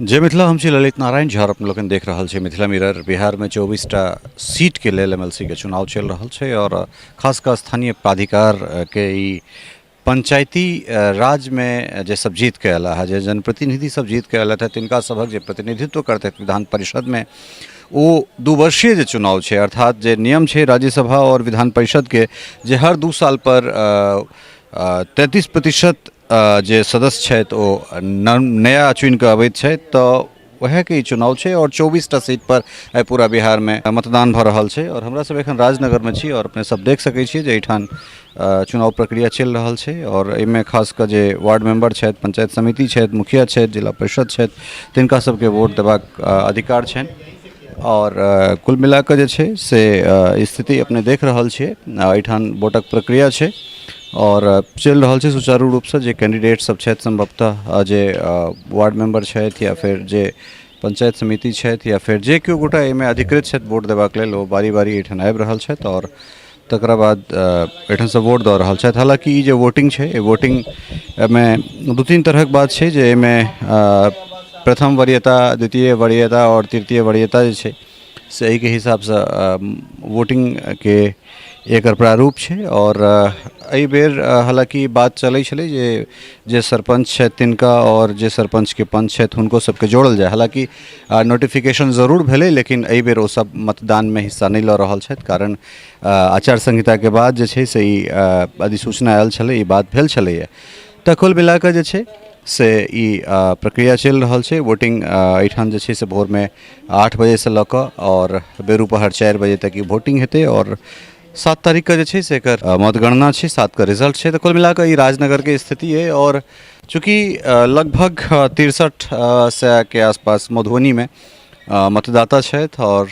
जय मिथिला, हम छी ललित नारायण झा और अपने लोगन देख रहल छै मिथिला मिरर। बिहार में 24टा सीट के लेल एमएलसी के चुनाव चल रहल छै और खासकर स्थानीय प्राधिकार के ई पंचायती राज में जे सब जीत के अला है, जे जनप्रतिनिधि सब जीत के अला है, तिनका सबक जे प्रतिनिधित्व करते विधान परिषद में वो 2 वर्षीय जे चुनाव छै, अर्थात जे नियम छै राज्यसभा और विधान परिषद के, जे हर 2 साल पर 33% जे सदस्य छथि ओ नया चुनि कऽ अबैत छथि, तऽ वह के ई चुनाव छै और 24टा सीट पर पूरा बिहार में मतदान भऽ रहल छै। और हमरा सब एखन राजनगर में छी और अपने सब देख सकै छियै जे एहिठाम चुनाव प्रक्रिया चलि रहल छै और एहिमे खास कऽ जे वार्ड मेंबर छथि, पंचायत समिति छथि, मुखिया छथि, जिला परिषद छथि, तिनका सबके वोट देबाक अधिकार छनि। और कुल मिला कऽ जे छै से स्थिति अपने देख रहल छियै, एहिठाम वोटक प्रक्रिया छै और चल रहा है सुचारू रूप से। जे कैंडिडेट सब छथि संभवतः जे वार्ड मेंबर छथि या फिर जे पंचायत समिति छथि या फिर जे केओ गोटा एहिमे अधिकृत छथि वोट देबाक लेल, ओ बारी बारी एहिठाम आबि रहल छथि और तकरा बाद एहिठाम से वोट दऽ रहल छथि। हालांकि ई जे वोटिंग छै, वोटिंग में 2-3 तरहक बात छै, जे एहिमे प्रथम वरीयता, द्वितीय वरीयता और तृतीय वरीयता जे छै से एहि के हिसाब से वोटिंग के एकर प्रारूप छै। और एहि बेर हालांकि बात चलै छलै जे सरपंच छथि तिनका और जे सरपंच के पंच छथि हुनको सबके जोड़ल जाय। हालांकि नोटिफिकेशन जरूर भेलै, लेकिन एहि बेर ओ सब मतदान में हिस्सा नहीं लऽ रहल छथि, कारण आचार संहिता के बाद जे छै से ई अधिसूचना आयल छलै, ई बात भेल छलैए। तऽ कुल मिला कऽ जे छै से ई प्रक्रिया चल रहल छै। वोटिंग एहिठाम जे छै से भोर में 8 बजे से लऽ कऽ और बेरुपहर 4 बजे तक ई वोटिंग हेतै और 7 तारीख का जे छै से एकर मतगणना छै, 7 का रिजल्ट छै। तो कुल मिलाकर ई राजनगर के स्थिति है और चूँकि लगभग 63 के आसपास मधुबनी में मतदाता छथि और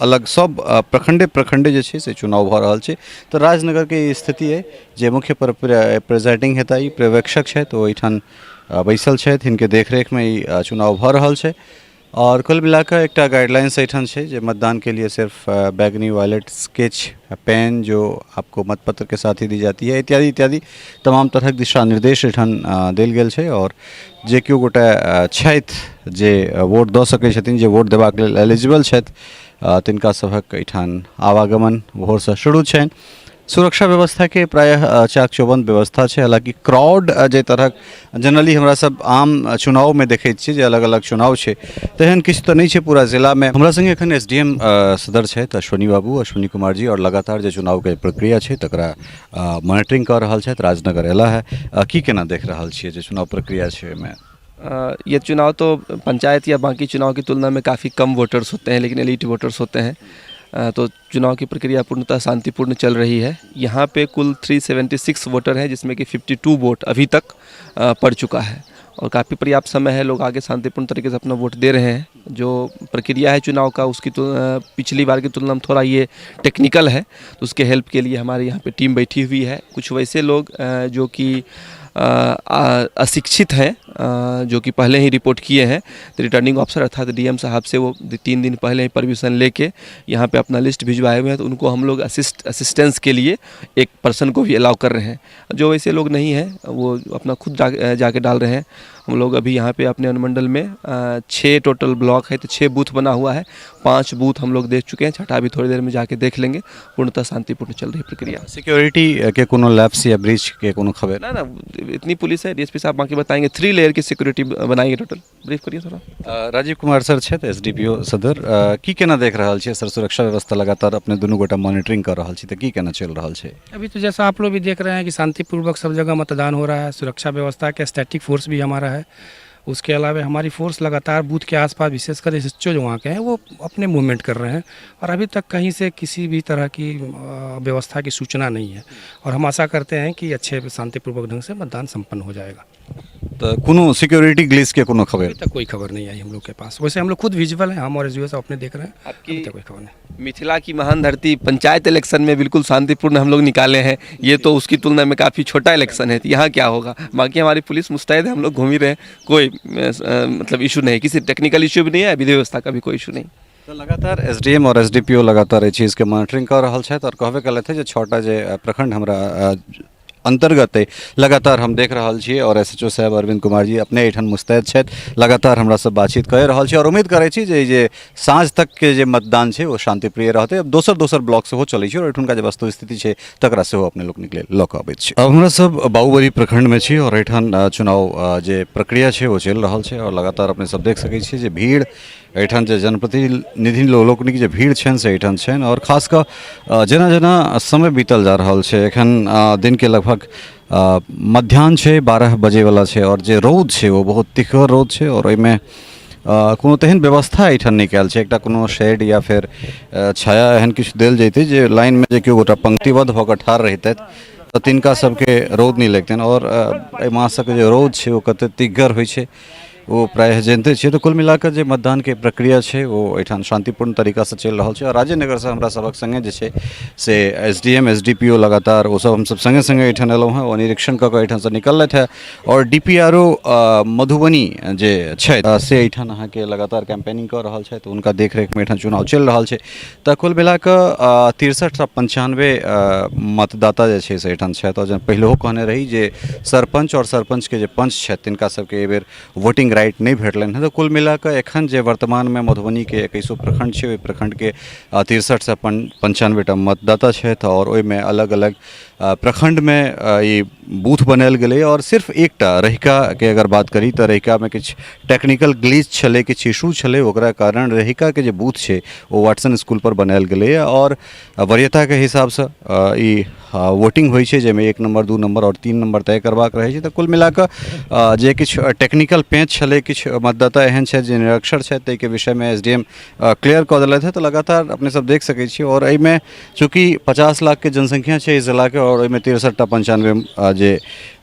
अलग सब प्रखंडे जे छै से चुनाव भऽ रहल छै। तो राजनगर के स्थिति है जे मुख्य प्रेजाइडिंग हेता ई पर्यवेक्षक छथि, ओ एहिठाम बैसल छथि, हिनके देखरेख में ई चुनाव भऽ रहल छै। और कुल मिलाकर एक गाइडलाइंस एठान है जो मतदान के लिए सिर्फ बैगनी वॉलेट, स्केच पेन जो आपको मतपत्र के साथ ही दी जाती है, इत्यादि इत्यादि तमाम तरह दिशा निर्देश एठान देल गेल छै। और जे केओ गोटा छथि जे वोट दऽ सकै छथिन, जे वोट देबाक लेल एलिजिबल छथि, तिनका सभक एठान आवागमन भोरसँ शुरू छनि। सुरक्षा व्यवस्था के प्रायः चाक चौबंद व्यवस्था है। हालांकि क्राउड जे तरह जनरली हमरा सब आम चुनाव में देखैत छियै, जे अलग अलग चुनाव है, तेहन किछु तऽ नहीं है पूरा जिला में। हमरा संगे एखन एसडीएम सदर छथि अश्विनी बाबू, अश्विनी कुमार जी, और लगातार जो चुनाव के प्रक्रिया है तकरा मॉनिटरिंग कर रहल छथि, राजनगर एला है। की केना देख रहल छियै जे चुनाव प्रक्रिया है में? ये चुनाव तो पंचायत या बाकी चुनाव की तुलना में काफ़ी कम वोटर्स होते हैं, लेकिन एलीट वोटर्स होते हैं। तो चुनाव की प्रक्रिया पूर्णतः शांतिपूर्ण चल रही है। यहाँ पे कुल 376 वोटर हैं, जिसमें कि 52 वोट अभी तक पड़ चुका है और काफ़ी पर्याप्त समय है। लोग आगे शांतिपूर्ण तरीके से अपना वोट दे रहे हैं। जो प्रक्रिया है चुनाव का, उसकी पिछली बार की तुलना में थोड़ा ये टेक्निकल है, तो उसके हेल्प के लिए हमारे यहाँ पे टीम बैठी हुई है। कुछ वैसे लोग जो कि अशिक्षित हैं, जो कि पहले ही रिपोर्ट किए हैं, तो रिटर्निंग ऑफिसर अर्थात डीएम साहब से वो 3 दिन पहले ही परमिशन लेके यहाँ पे अपना लिस्ट भिजवाए हुए हैं। तो उनको हम लोग असिस्टेंस के लिए एक पर्सन को भी अलाउ कर रहे हैं। जो वैसे लोग नहीं हैं वो अपना खुद जाके डाल रहे हैं। हम लोग अभी यहाँ पे अपने अनुमंडल में 6 टोटल ब्लॉक है, तो 6 बूथ बना हुआ है। 5 बूथ हम लोग देख चुके हैं, 6ठा भी थोड़ी देर में जाके देख लेंगे। पूर्णतः शांतिपूर्ण चल रही प्रक्रिया। सिक्योरिटी के कोनो लैप्स या ब्रीच के कोनो खबर? ना इतनी पुलिस है, डीएसपी साहब बाकी बताएंगे। 3 लेयर की सिक्योरिटी बनाएंगे टोटल। ब्रीफ करिए थोड़ा। राजीव कुमार सर छथि एसडीपीओ सदर, की केना देख रहल छियै सर? सुरक्षा व्यवस्था लगातार अपने दुनू गोटा मॉनिटरिंग कर रहल छी, तो की केना चल रहल छै? अभी तो जैसा आप लोग भी देख रहे हैं कि शांतिपूर्वक सब जगह मतदान हो रहा है। सुरक्षा व्यवस्था के स्टैटिक फोर्स भी हमारा है। उसके अलावा हमारी फोर्स लगातार बूथ के आसपास, विशेषकर एसएचओ जो वहाँ के हैं, वो अपने मूवमेंट कर रहे हैं और अभी तक कहीं से किसी भी तरह की व्यवस्था की सूचना नहीं है। और हम आशा करते हैं कि अच्छे शांतिपूर्वक ढंग से मतदान संपन्न हो जाएगा। तो कोनो सिक्योरिटी ग्लिच के कोनो खबर? अभी तक कोई खबर नहीं आई हम लोग के पास। वैसे हम लोग खुद विजुअल हैं, हम और एसडीओ साहब अपने देख रहे हैं। आपकी कोई खबर नहीं। मिथिला की महान धरती पंचायत इलेक्शन में बिल्कुल शांतिपूर्ण हम लोग निकाले हैं। ये तो उसकी तुलना में काफ़ी छोटा इलेक्शन है, तो यहाँ क्या होगा? बाकी हमारी पुलिस मुस्तैद है, हम लोग घूम ही रहे हैं। कोई मतलब इशू नहीं, किसी टेक्निकल इशू भी नहीं है, विधि व्यवस्था का भी कोई इशू नहीं। तो लगातार एसडीएम और एसडीपीओ लगातार ये चीज़ के मॉनिटरिंग कर रहा है और कहबे कल थे जो 6टा जे प्रखंड हमरा अंतर्गत लगातार हम देख रहल छियै और SHO साहब अरविंद कुमार जी अपने एठान मुस्तैद छथि, लगातार हमरा सब बातचीत कऽ रहल छी और उम्मीद करै छी जे साँझ तक के जे मतदान छै वो शांतिप्रिय रहतै। अब दोसर ब्लॉक सेहो चलै छै और एठुनका जे वस्तु स्थिति छै तकरा सेहो अपने लोक निकले लऽ कऽ अबैत छी। अब हमरा सब बाबूबड़ी प्रखंड में छी और एठान चुनाव जे प्रक्रिया छै वो चलि रहल छै और लगातार अपने सब देख सकै छियै जे भीड़ एठान जे जनप्रतिनिधि लोकनिक जे भीड़ छनि से एठान छनि और खास कऽ जेना जेना समय बीतल जा रहल छै, एखन दिन के लगभग मध्याह्न छै, 12 बजे वाला छै और जे रौद छै वो बहुत तिखर रौद छै और ओहिमे कोनो तेहन व्यवस्था एठान नहि कयल छै, एकटा कोनो शेड या फिर छाया एहन किछु देल जैतै जे लाइन में जे केओ गोटा पंक्तिबद्ध भऽ कऽ ठाढ़ रहितथि तऽ तिनका सबके रौद नहि लगतनि और एहि मासक जे रौद छै वो कते तिखर होइ छै वो प्रायः जानते छियै। तो कुल मिलाकर जे मतदान के प्रक्रिया छै वो एठान शांतिपूर्ण तरीका से चलि रहल छै और राजेनगर से हमरा सबक संगे जे छै से SDM SDPO लगातार वो सब हम सब संगे संगे एठान एलहुँ हैं और निरीक्षण कऽ कऽ एठान से निकललथि है और DPRO मधुबनी जे छै से एठान अहाँके लगातार कैंपेनिंग कऽ रहल छै, उनका देखरेख में एठान चुनाव चलि रहल छै। तऽ कुल मिलाकऽ 63 सँ 95 मतदाता जे छै से एठान छथि और पहिलेहो कहने रही जे सरपंच और सरपंच के जे पंच छथि तिनका सबके एहि बेर वोटिंग राइट नहीं भेटलनि हैं। तो कुल मिलाकर एखन जे वर्तमान में मधुबनी के 21 प्रखंड छै, ओहि प्रखंड के 63 से 95 मतदाता छथि और ओहिमे अलग अलग प्रखंड में ई बूथ बनायल गेलै और सिर्फ एकटा रहिका के अगर बात करी तो रहिका में किछु टेक्निकल ग्लिच छलै, किछु इशू छलै, ओकरा कारण रहिका के जे बूथ छै वो वाटसन स्कूल पर बनायल गेलै और वरीयता के हिसाब से ई वोटिंग होइ छै जाहिमे 1 नंबर 2 नंबर और 3 नंबर तय करबाक रहै छै। तऽ कुल मिलाकऽ जे किछु टेक्निकल पेच छलै, किछु मतदाता एहन छथि जे निरक्षर छथि ताहिके विषयमे SDM क्लियर कऽ देलथि है। तऽ लगातार अपने सब देख सकै छी और एहिमे चूँकि 50 लाख के जनसंख्या छै इस जिला के और ओहिमे 63 टा 95 जे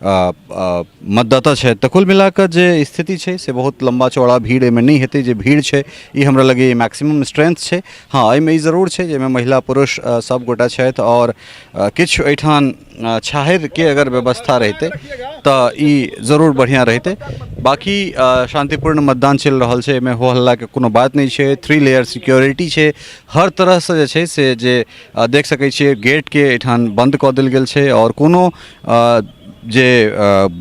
मतदाता छथि, तऽ कुल मिलाकऽ जे स्थिति छै से बहुत लंबा चौड़ा भीड़ एहिमे नहि हेतै। जे भीड़ छै ई हमरा लगे मैक्सिमम स्ट्रेंथ छै। हाँ, एहिमे ई जरूर छै जाहिमे महिला पुरुष सब गोटा छथि और किछु एठान छाहरि के अगर व्यवस्था रहितै तऽ ई जरूर बढ़िया रहितै। बाकी शांतिपूर्ण मतदान चलि रहल छै, एहिमे हो हल्ला के कोनो बात नहीं छै। 3 लेयर सिक्योरिटी छै, हर तरह से जे छै से जे देख सकै छियै गेट के एठान बंद कऽ देल गेल छै और कोनो जे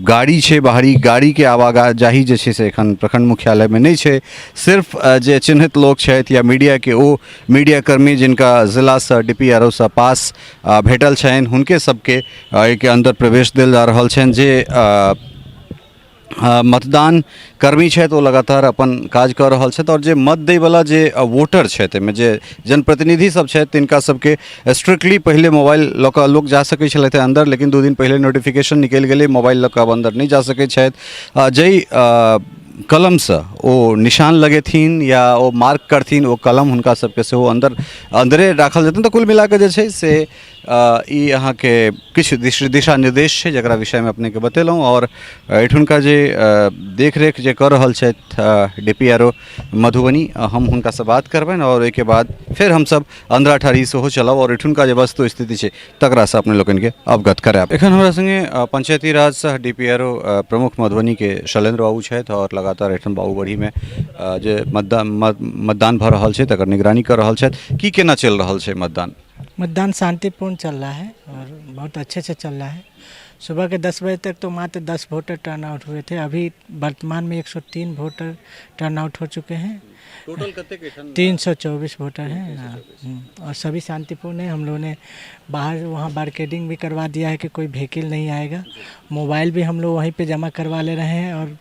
गाड़ी छै बाहरी गाड़ी के आवाजाही जे छै से एखन प्रखंड मुख्यालय में नहीं छै। सिर्फ जे चिन्हित लोग छथि या मीडिया के ओ मीडिया कर्मी जिनका जिला से DPRO से पास भेटल छनि हुनके सबके एहिके अंदर प्रवेश देल जा रहल छनि। जे मतदान कर्मी छथि वो लगातार अपन काज कऽ रहल छथि और जे मत दैवला जे वोटर छथि एहिमे जे जनप्रतिनिधि सब छथि तिनका सबके स्ट्रिक्टली पहिले मोबाइल लऽ कऽ लोक जा सकै छलथि अंदर, लेकिन 2 दिन पहिले नोटिफिकेशन निकलि गेलै मोबाइल लऽ कऽ अब अंदर नहीं जा सकै छथि। जाहि कलम से ओ निशान लगेथिन या ओ मार्क करथिन ओ कलम हुनका सबके सेहो अंदरे राखल जेतनि। तऽ कुल मिलाकऽ जे छै से ई अहाँके किछु दिशा निर्देश छै जकरा विषय में अपने के बतेलहुँ और एठुनका जे देखरेख जे कर रहल छथि DPRO मधुबनी हम हुनका से बात करबनि और ओहिके बाद फिर हम सब अंदरा ठारी सेहो चलब और एठुनका जे वस्तु स्थिति छै तकरा से अपने लोगन के अवगत करायब। एखन हमरा संगे पंचायती राज सह DPRO प्रमुख मधुबनी के शैलेंद्र बाबू छथि और लगातार एठन बाबूबड़ी में जे मतदान भऽ रहल छै तकर निगरानी कर रहल छथि। की केना चलि रहल छै मतदान? मतदान शांतिपूर्ण चल रहा है और बहुत अच्छे से चल रहा है। सुबह के 10 बजे तक तो मात्र 10 वोटर टर्न आउट हुए थे, अभी वर्तमान में 103 वोटर टर्न आउट हो चुके हैं। टोटल कितने? 324 वोटर हैं और सभी शांतिपूर्ण है। हम लोगों ने बाहर वहाँ बारकेडिंग भी करवा दिया है कि कोई व्हीकल नहीं आएगा। मोबाइल भी हम लोग वहीं पे जमा करवा ले रहे हैं और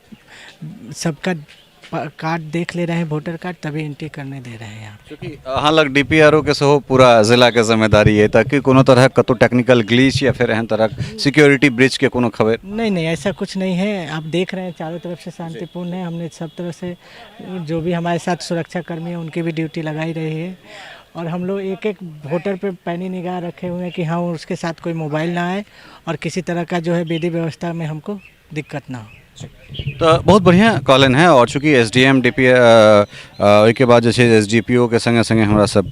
सबका कार्ड देख ले रहे हैं, वोटर कार्ड, तभी एंट्री करने दे रहे हैं यहाँ। क्योंकि अहाँ लग DPRO के सेहो पूरा जिला के जिम्मेदारी है ताकि कोनो तरह कतौ टेक्निकल ग्लिच या फिर एहन तरह सिक्योरिटी ब्रिज के कोनो खबर नहीं ऐसा कुछ नहीं है। आप देख रहे हैं चारों तरफ से शांतिपूर्ण है। हमने सब तरह से जो भी हमारे साथ सुरक्षा कर्मी है उनकी भी ड्यूटी लगाई रही है और हम लोग एक एक वोटर पे पैनी निगाह रखे हुए हैं कि हाँ उसके साथ कोई मोबाइल ना आए और किसी तरह का जो है विधि व्यवस्था में हमको दिक्कत ना हो। तो बहुत बढ़िया कहलन है और चूँकि SDM DPRO के बाद जो SDPO के संगे संगे हमरा सब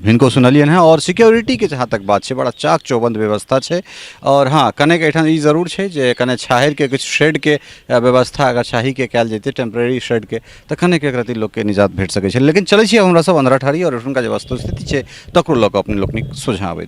हिनको सुनलियन है और सिक्योरिटी के जहाँ तक बात है बड़ा चाक चौबंद व्यवस्था है। और हाँ कने एठान ई जरूर है जे कने छाहर के कुछ शेड के व्यवस्था अगर चाही के कल जेते टेम्परेरी शेड के तो कने के प्रति लोग के निजात भेट सके। लेकिन चले हमरा सब अंदरा ठारी और एठुनका जे वस्तु स्थिति है तकरो लोग अपने लोकनिक सुझाव।